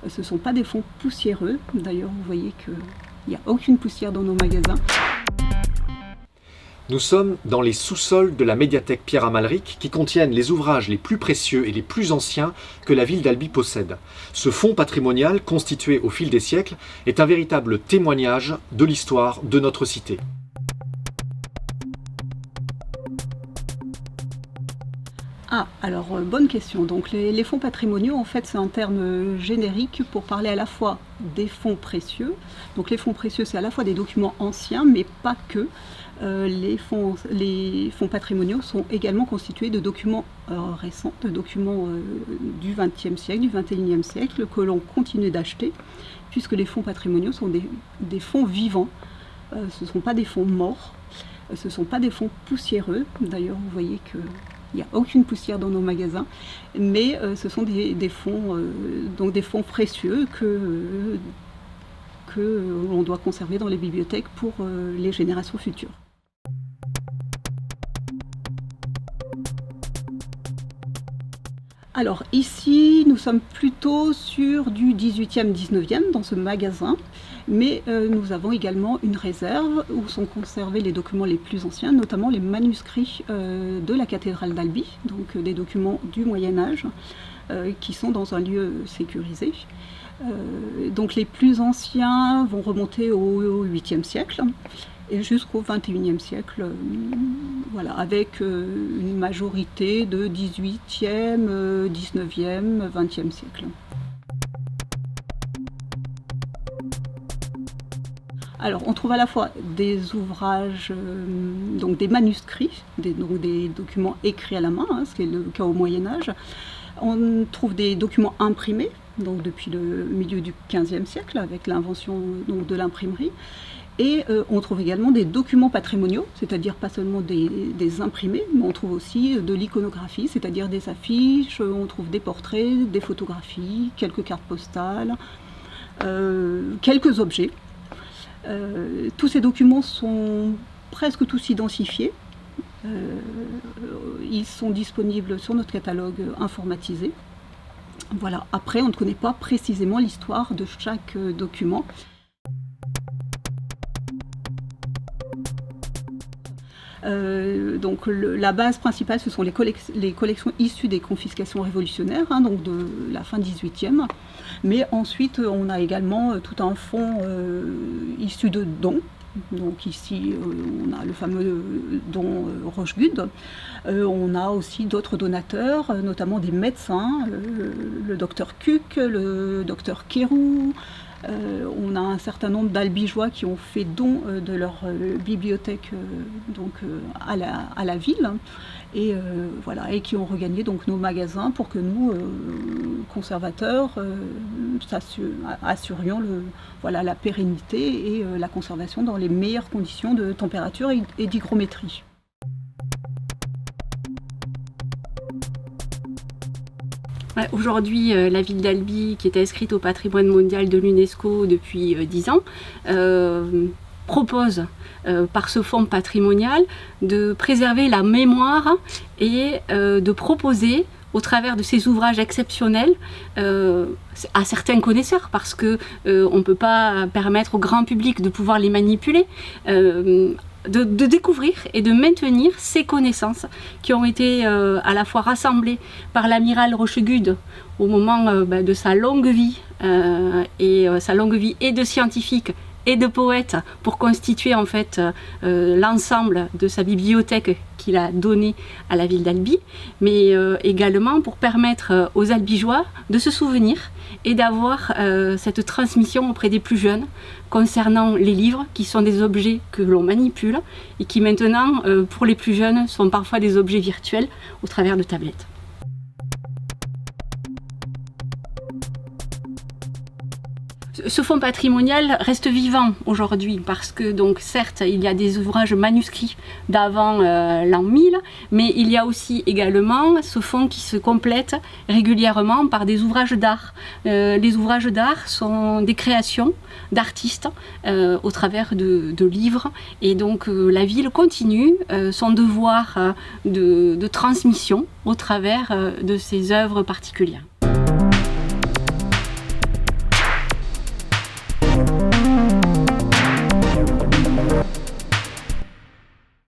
Ce ne sont pas des fonds poussiéreux. D'ailleurs, vous voyez qu'il n'y a aucune poussière dans nos magasins. Nous sommes dans les sous-sols de la médiathèque Pierre Amalric qui contiennent les ouvrages les plus précieux et les plus anciens que la ville d'Albi possède. Ce fonds patrimonial, constitué au fil des siècles, est un véritable témoignage de l'histoire de notre cité. Ah, alors bonne question. Donc les fonds patrimoniaux, en fait, c'est un terme générique pour parler à la fois des fonds précieux. Donc les fonds précieux, c'est à la fois des documents anciens, mais pas que. Les fonds patrimoniaux sont également constitués de documents récents, de documents du XXe siècle, du XXIe siècle, que l'on continue d'acheter, puisque les fonds patrimoniaux sont des fonds vivants. Ce ne sont pas des fonds morts, ce ne sont pas des fonds poussiéreux. D'ailleurs, vous voyez qu'il n'y a aucune poussière dans nos magasins, mais ce sont des fonds précieux que l'on doit conserver dans les bibliothèques pour les générations futures. Alors ici, nous sommes plutôt sur du 18e, 19e dans ce magasin, mais nous avons également une réserve où sont conservés les documents les plus anciens, notamment les manuscrits de la cathédrale d'Albi, donc des documents du Moyen-Âge qui sont dans un lieu sécurisé. Donc les plus anciens vont remonter au 8e siècle et jusqu'au 21e siècle, voilà, avec une majorité de 18e, 19e, 20e siècle. Alors on trouve à la fois des ouvrages, donc des manuscrits, des documents écrits à la main, ce qui est le cas au Moyen-Âge. On trouve des documents imprimés, donc depuis le milieu du XVe siècle, avec l'invention de l'imprimerie. Et on trouve également des documents patrimoniaux, c'est-à-dire pas seulement des imprimés, mais on trouve aussi de l'iconographie, c'est-à-dire des affiches, on trouve des portraits, des photographies, quelques cartes postales, quelques objets. Tous ces documents sont presque tous identifiés. Ils sont disponibles sur notre catalogue informatisé. Voilà. Après, on ne connaît pas précisément l'histoire de chaque document. Donc la base principale, ce sont les collections issues des confiscations révolutionnaires, donc de la fin 18e. Mais ensuite, on a également tout un fonds issu de dons. Donc ici, on a le fameux don Rochegude. On a aussi d'autres donateurs, notamment des médecins, le docteur Cuc, le docteur Kérou. On a un certain nombre d'albigeois qui ont fait don de leur bibliothèque à la ville et, voilà, et qui ont regagné donc nos magasins pour que nous, conservateurs, assurions la pérennité et la conservation dans les meilleures conditions de température et d'hygrométrie. Aujourd'hui, la ville d'Albi, qui est inscrite au patrimoine mondial de l'UNESCO depuis 10 ans, propose par ce fonds patrimonial de préserver la mémoire et de proposer au travers de ces ouvrages exceptionnels à certains connaisseurs, parce qu'on ne peut pas permettre au grand public de pouvoir les manipuler, de découvrir et de maintenir ces connaissances qui ont été à la fois rassemblées par l'amiral Rochegude au moment de sa longue vie, sa longue vie et de scientifique et de poète pour constituer en fait l'ensemble de sa bibliothèque qu'il a donnée à la ville d'Albi, mais également pour permettre aux Albigeois de se souvenir et d'avoir cette transmission auprès des plus jeunes concernant les livres, qui sont des objets que l'on manipule et qui maintenant, pour les plus jeunes, sont parfois des objets virtuels au travers de tablettes. Ce fonds patrimonial reste vivant aujourd'hui parce que, donc, certes, il y a des ouvrages manuscrits d'avant l'an 1000, mais il y a aussi également ce fonds qui se complète régulièrement par des ouvrages d'art. Les ouvrages d'art sont des créations d'artistes au travers de livres, et donc la ville continue son devoir de transmission au travers de ces œuvres particulières.